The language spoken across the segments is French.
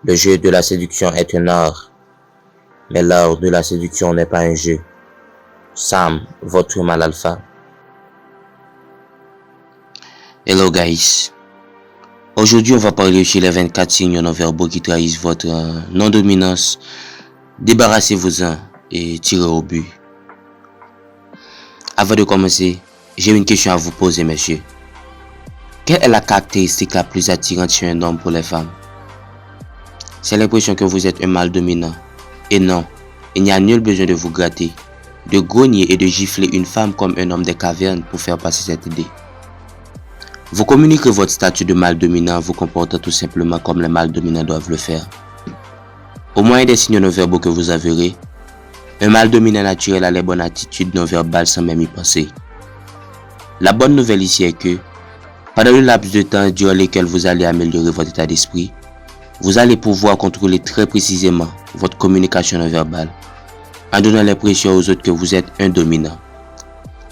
Le jeu de la séduction est un art, mais l'art de la séduction n'est pas un jeu. Sam, votre mal alpha. Hello guys. Aujourd'hui, on va parler sur les 24 signes non-verbaux qui trahissent votre non-dominance. Débarrassez-vous-en et tirez au but. Avant de commencer, j'ai une question à vous poser, messieurs. Quelle est la caractéristique la plus attirante chez un homme pour les femmes? C'est l'impression que vous êtes un mâle dominant. Et non, il n'y a nul besoin de vous gratter, de grogner et de gifler une femme comme un homme des cavernes pour faire passer cette idée. Vous communiquez votre statut de mâle dominant en vous comportant tout simplement comme les mâles dominants doivent le faire. Au moyen des signes non-verbaux que vous verrez, un mâle dominant naturel a les bonnes attitudes non-verbales sans même y penser. La bonne nouvelle ici est que, pendant le laps de temps durant lequel vous allez améliorer votre état d'esprit, vous allez pouvoir contrôler très précisément votre communication non-verbale en donnant l'impression aux autres que vous êtes un dominant.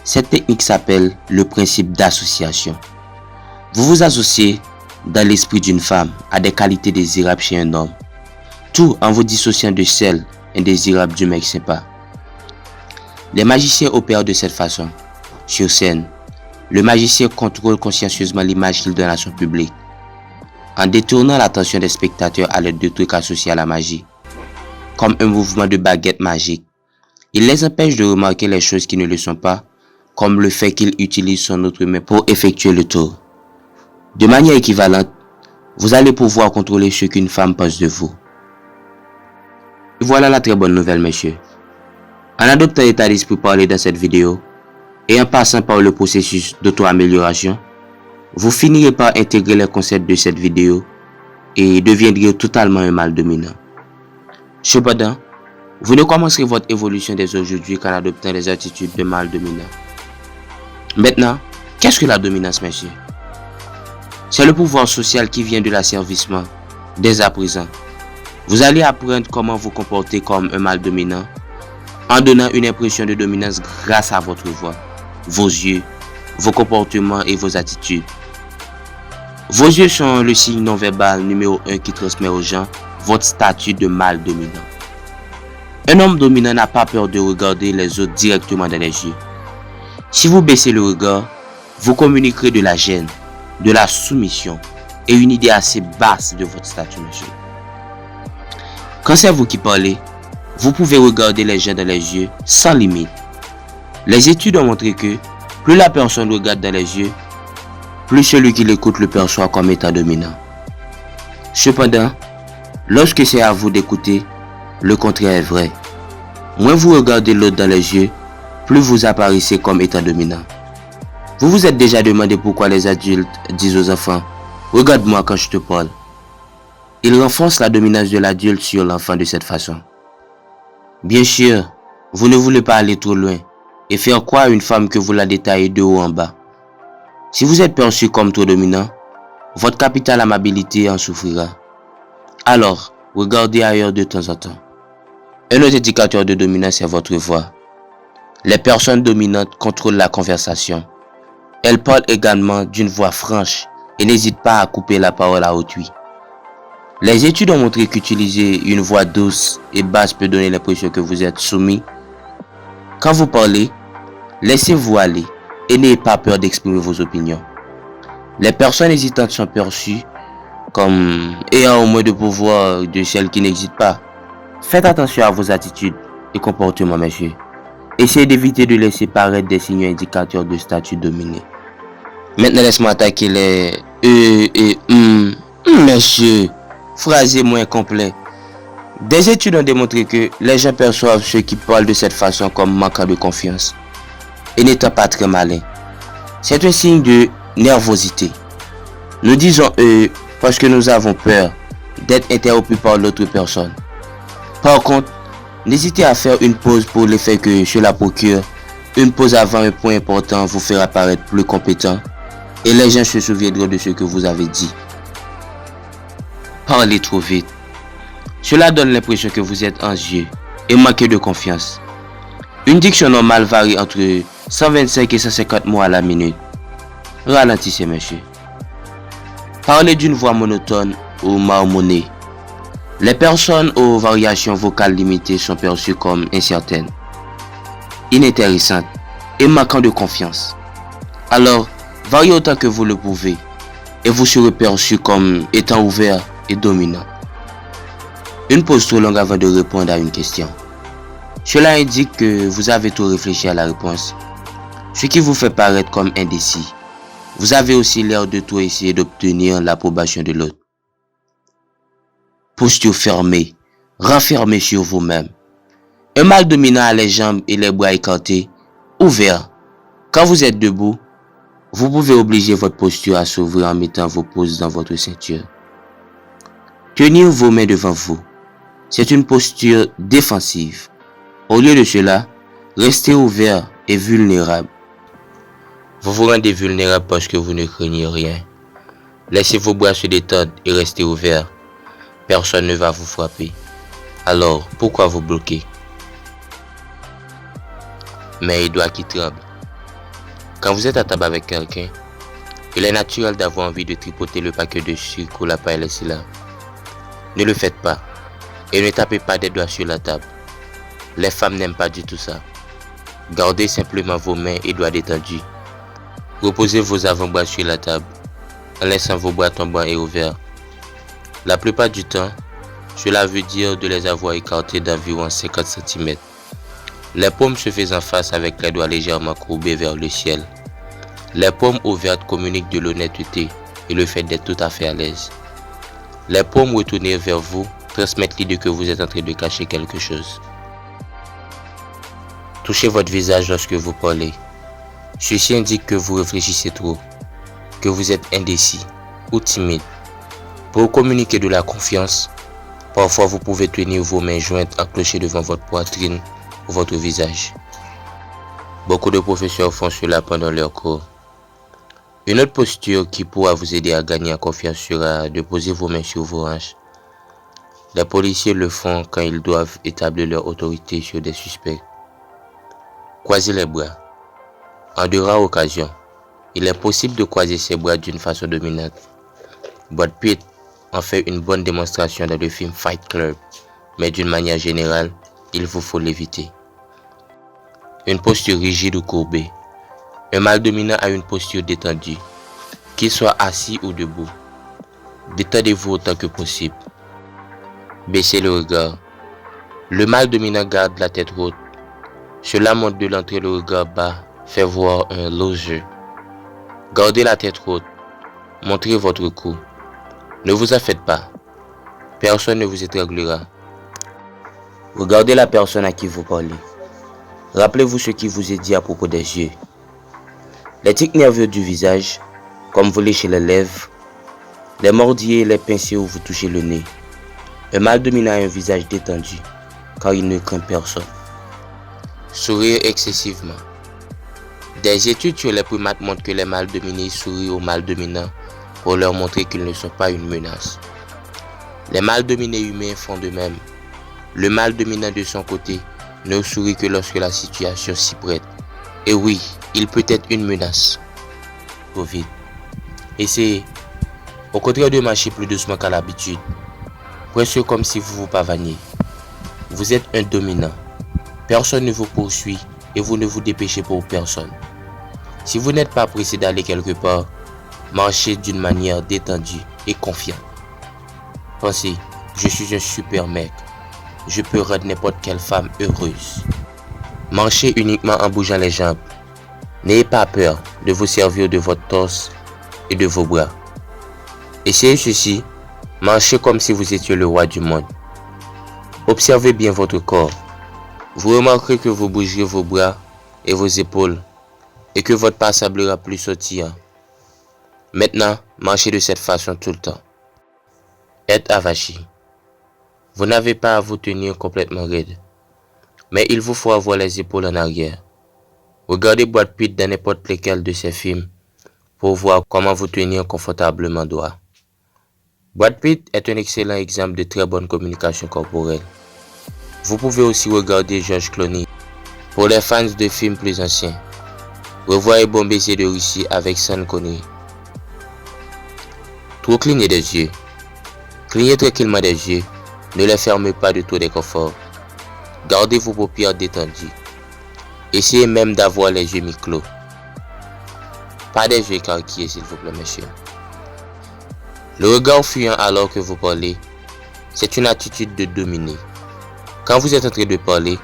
Cette technique s'appelle le principe d'association. Vous vous associez dans l'esprit d'une femme à des qualités désirables chez un homme, tout en vous dissociant de celles indésirables du mec sympa. Les magiciens opèrent de cette façon. Sur scène, le magicien contrôle consciencieusement l'image qu'il donne à son public, en détournant l'attention des spectateurs à l'aide de trucs associés à la magie, comme un mouvement de baguette magique. Il les empêche de remarquer les choses qui ne le sont pas, comme le fait qu'il utilise son autre main pour effectuer le tour. De manière équivalente, vous allez pouvoir contrôler ce qu'une femme pense de vous. Voilà la très bonne nouvelle, messieurs. En adoptant l'état d'esprit parlé dans cette vidéo, et en passant par le processus d'auto-amélioration, vous finirez par intégrer les concepts de cette vidéo et deviendrez totalement un mâle dominant. Cependant, vous ne commencerez votre évolution dès aujourd'hui qu'en adoptant les attitudes de mâle dominant. Maintenant, qu'est-ce que la dominance, messieurs? C'est le pouvoir social qui vient de l'asservissement. Dès à présent, vous allez apprendre comment vous comporter comme un mâle dominant en donnant une impression de dominance grâce à votre voix, vos yeux, vos comportements et vos attitudes. Vos yeux sont le signe non-verbal numéro 1 qui transmet aux gens votre statut de mâle dominant. Un homme dominant n'a pas peur de regarder les autres directement dans les yeux. Si vous baissez le regard, vous communiquerez de la gêne, de la soumission et une idée assez basse de votre statut, monsieur. Quand c'est vous qui parlez, vous pouvez regarder les gens dans les yeux sans limite. Les études ont montré que plus la personne regarde dans les yeux, plus celui qui l'écoute le perçoit comme étant dominant. Cependant, lorsque c'est à vous d'écouter, le contraire est vrai. Moins vous regardez l'autre dans les yeux, plus vous apparaissez comme étant dominant. Vous vous êtes déjà demandé pourquoi les adultes disent aux enfants « Regarde-moi quand je te parle ». Ils renforcent la dominance de l'adulte sur l'enfant de cette façon. Bien sûr, vous ne voulez pas aller trop loin et faire croire à une femme que vous la détaillez de haut en bas. Si vous êtes perçu comme trop dominant, votre capital amabilité en souffrira. Alors, regardez ailleurs de temps en temps. Un autre indicateur de dominance est votre voix. Les personnes dominantes contrôlent la conversation. Elles parlent également d'une voix franche et n'hésitent pas à couper la parole à autrui. Les études ont montré qu'utiliser une voix douce et basse peut donner l'impression que vous êtes soumis. Quand vous parlez, laissez-vous aller et n'ayez pas peur d'exprimer vos opinions. Les personnes hésitantes sont perçues comme ayant au moins de pouvoir de celles qui n'hésitent pas. Faites attention à vos attitudes et comportements, messieurs. Essayez d'éviter de laisser paraître des signaux indicateurs de statut dominé. Maintenant, laisse-moi attaquer les messieurs. Phrasé moins complet. Des études ont démontré que les gens perçoivent ceux qui parlent de cette façon comme manquant de confiance et n'étant pas très malins. C'est un signe de nervosité. Nous disons parce que nous avons peur d'être interrompus par l'autre personne. Par contre, n'hésitez à faire une pause pour l'effet que cela procure. Une pause avant un point important vous fera paraître plus compétent et les gens se souviendront de ce que vous avez dit. Parlez trop vite. Cela donne l'impression que vous êtes anxieux et manquez de confiance. Une diction normale varie entre 125 et 150 mots à la minute. Ralentissez, monsieur. Parlez d'une voix monotone ou marmonnée. Les personnes aux variations vocales limitées sont perçues comme incertaines, inintéressantes et manquant de confiance. Alors, variez autant que vous le pouvez et vous serez perçu comme étant ouvert et dominant. Une pause trop longue avant de répondre à une question. Cela indique que vous avez trop réfléchi à la réponse, ce qui vous fait paraître comme indécis. Vous avez aussi l'air de trop essayer d'obtenir l'approbation de l'autre. Posture fermée, renfermée sur vous-même. Un mâle dominant a les jambes et les bras écartés, ouverts. Quand vous êtes debout, vous pouvez obliger votre posture à s'ouvrir en mettant vos pouces dans votre ceinture. Tenir vos mains devant vous, c'est une posture défensive. Au lieu de cela, restez ouvert et vulnérable. Vous vous rendez vulnérable parce que vous ne craignez rien. Laissez vos bras se détendre et restez ouverts. Personne ne va vous frapper. Alors, pourquoi vous bloquer? Mais les doigts qui tremblent. Quand vous êtes à table avec quelqu'un, il est naturel d'avoir envie de tripoter le paquet de sucre ou la paille laissée là. Ne le faites pas et ne tapez pas des doigts sur la table. Les femmes n'aiment pas du tout ça. Gardez simplement vos mains et doigts détendus. Reposez vos avant-bras sur la table en laissant vos bras tombants et ouverts. La plupart du temps, cela veut dire de les avoir écartés d'environ 50 cm. Les paumes se faisant face avec les doigts légèrement courbés vers le ciel. Les paumes ouvertes communiquent de l'honnêteté et le fait d'être tout à fait à l'aise. Les paumes retournées vers vous transmettent l'idée que vous êtes en train de cacher quelque chose. Touchez votre visage lorsque vous parlez. Ceci indique que vous réfléchissez trop, que vous êtes indécis ou timide. Pour communiquer de la confiance, parfois vous pouvez tenir vos mains jointes accrochées devant votre poitrine ou votre visage. Beaucoup de professeurs font cela pendant leur cours. Une autre posture qui pourra vous aider à gagner en confiance sera de poser vos mains sur vos hanches. Les policiers le font quand ils doivent établir leur autorité sur des suspects. Croisez les bras. En de rares occasions, il est possible de croiser ses bras d'une façon dominante. Brad Pitt en fait une bonne démonstration dans le film Fight Club, mais d'une manière générale, il vous faut l'éviter. Une posture rigide ou courbée. Un mâle dominant a une posture détendue, qu'il soit assis ou debout. Détendez-vous autant que possible. Baissez le regard. Le mâle dominant garde la tête haute. Cela montre de l'entrée le regard bas, fait voir un loser. Gardez la tête haute. Montrez votre cou. Ne vous en faites pas. Personne ne vous étranglera. Regardez la personne à qui vous parlez. Rappelez-vous ce qui vous est dit à propos des yeux. Les tics nerveux du visage, comme vous léchez les lèvres, les mordillés et les pincées où vous touchez le nez. Un mâle dominant a un visage détendu, car il ne craint personne. Sourire excessivement. Des études sur les primates montrent que les mâles dominés sourient aux mâles dominants pour leur montrer qu'ils ne sont pas une menace. Les mâles dominés humains font de même. Le mâle dominant de son côté ne sourit que lorsque la situation s'y prête. Et oui, il peut être une menace. Trop vite. Essayez. Au contraire de marcher plus doucement qu'à l'habitude, presque comme si vous vous pavaniez. Vous êtes un dominant. Personne ne vous poursuit et vous ne vous dépêchez pour personne. Si vous n'êtes pas pressé d'aller quelque part, marchez d'une manière détendue et confiante. Pensez, je suis un super mec. Je peux rendre n'importe quelle femme heureuse. Marchez uniquement en bougeant les jambes. N'ayez pas peur de vous servir de votre torse et de vos bras. Essayez ceci, marchez comme si vous étiez le roi du monde. Observez bien votre corps. Vous remarquerez que vous bougerez vos bras et vos épaules et que votre pas semblera plus sautillant. Maintenant, marchez de cette façon tout le temps. Être avachi. Vous n'avez pas à vous tenir complètement raide, mais il vous faut avoir les épaules en arrière. Regardez Brad Pitt dans n'importe lequel de ses films pour voir comment vous tenir confortablement droit. Brad Pitt est un excellent exemple de très bonne communication corporelle. Vous pouvez aussi regarder George Clooney. Pour les fans de films plus anciens, revoyez Bon baiser de Russie avec Sean Connery. Trop cligner des yeux. Clignez tranquillement des yeux Ne les fermez pas de tout déconfort. Gardez vos paupières détendues. Essayez même d'avoir les yeux mi-clos. Pas des yeux écarquillés, s'il vous plaît, monsieur. Le regard fuyant alors que vous parlez, c'est une attitude de dominer. Quand vous êtes en train de parler,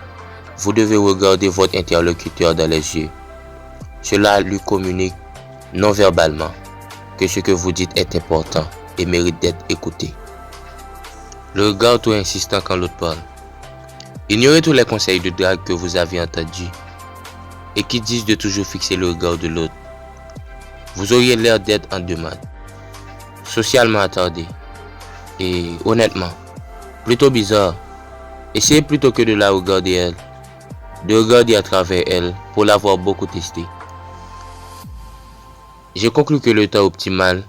vous devez regarder votre interlocuteur dans les yeux. Cela lui communique non verbalement que ce que vous dites est important et mérite d'être écouté. Le regard trop insistant quand l'autre parle. Ignorez tous les conseils de drague que vous avez entendus et qui disent de toujours fixer le regard de l'autre. Vous auriez l'air d'être en demande, socialement attardé et honnêtement, plutôt bizarre. Essayez plutôt que de la regarder elle, de regarder à travers elle pour l'avoir beaucoup testé. J'ai conclu que le temps optimal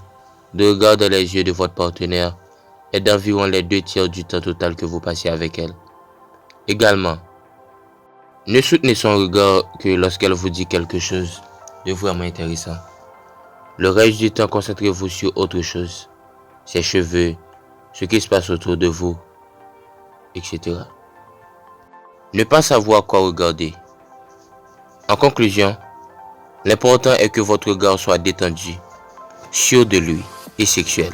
de regarder les yeux de votre partenaire est d'environ les 2/3 du temps total que vous passez avec elle. Également, ne soutenez son regard que lorsqu'elle vous dit quelque chose de vraiment intéressant. Le reste du temps, concentrez-vous sur autre chose, ses cheveux, ce qui se passe autour de vous, etc. Ne pas savoir quoi regarder. En conclusion, l'important est que votre regard soit détendu, sûr de lui et sexuel.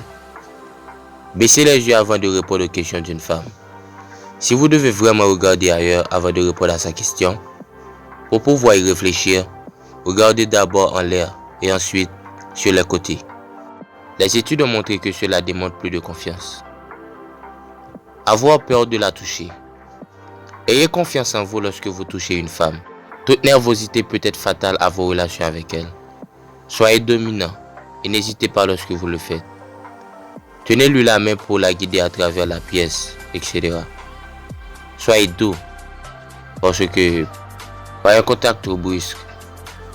Baissez les yeux avant de répondre aux questions d'une femme. Si vous devez vraiment regarder ailleurs avant de répondre à sa question, pour pouvoir y réfléchir, regardez d'abord en l'air et ensuite sur les côtés. Les études ont montré que cela démontre plus de confiance. Avoir peur de la toucher. Ayez confiance en vous lorsque vous touchez une femme. Toute nervosité peut être fatale à vos relations avec elle. Soyez dominant et n'hésitez pas lorsque vous le faites. Tenez-lui la main pour la guider à travers la pièce, etc. Soyez doux, parce que par un contact trop brusque,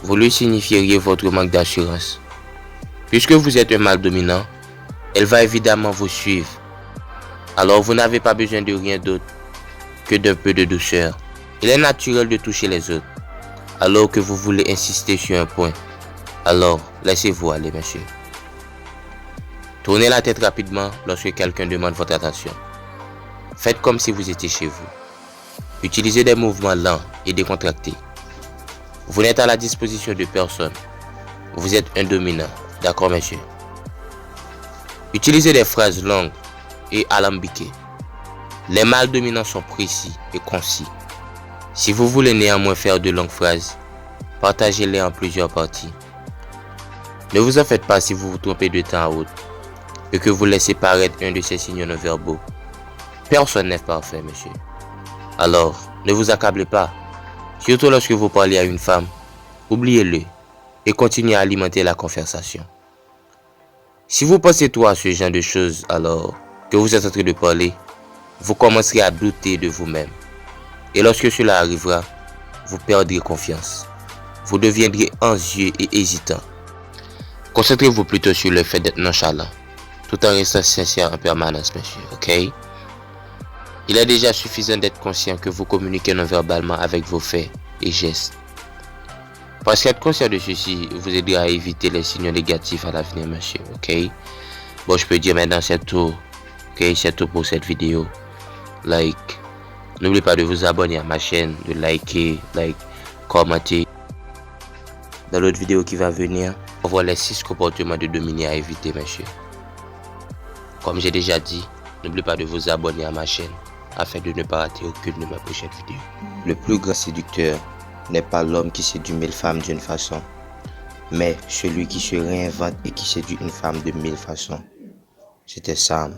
vous lui signifieriez votre manque d'assurance. Puisque vous êtes un mâle dominant, elle va évidemment vous suivre. Alors vous n'avez pas besoin de rien d'autre que d'un peu de douceur. Il est naturel de toucher les autres, alors que vous voulez insister sur un point. Alors, laissez-vous aller, monsieur. Tournez la tête rapidement lorsque quelqu'un demande votre attention. Faites comme si vous étiez chez vous. Utilisez des mouvements lents et décontractés. Vous n'êtes à la disposition de personne. Vous êtes un dominant. D'accord, monsieur? Utilisez des phrases longues et alambiquées. Les mâles dominants sont précis et concis. Si vous voulez néanmoins faire de longues phrases, partagez-les en plusieurs parties. Ne vous en faites pas si vous vous trompez de temps à autre et que vous laissez paraître un de ces signaux non verbaux. Personne n'est parfait, monsieur. Alors, ne vous accablez pas. Surtout lorsque vous parlez à une femme, oubliez-le et continuez à alimenter la conversation. Si vous pensez trop à ce genre de choses alors que vous êtes en train de parler, vous commencerez à douter de vous-même. Et lorsque cela arrivera, vous perdrez confiance. Vous deviendrez anxieux et hésitant. Concentrez-vous plutôt sur le fait d'être nonchalant, tout en restant sincère en permanence, monsieur, ok? Il est déjà suffisant d'être conscient que vous communiquez non verbalement avec vos faits et gestes. Parce qu'être conscient de ceci vous aidera à éviter les signaux négatifs à l'avenir, monsieur, ok? Bon, je peux dire maintenant c'est tout, ok? C'est tout pour cette vidéo. N'oubliez pas de vous abonner à ma chaîne, de liker, commenter. Dans l'autre vidéo qui va venir, on va voir les 6 comportements de dominer à éviter, monsieur. Comme j'ai déjà dit, n'oubliez pas de vous abonner à ma chaîne afin de ne pas rater aucune de mes prochaines vidéos. Le plus grand séducteur n'est pas l'homme qui séduit 1000 femmes d'une façon, mais celui qui se réinvente et qui séduit une femme de 1000 façons. C'était Sam.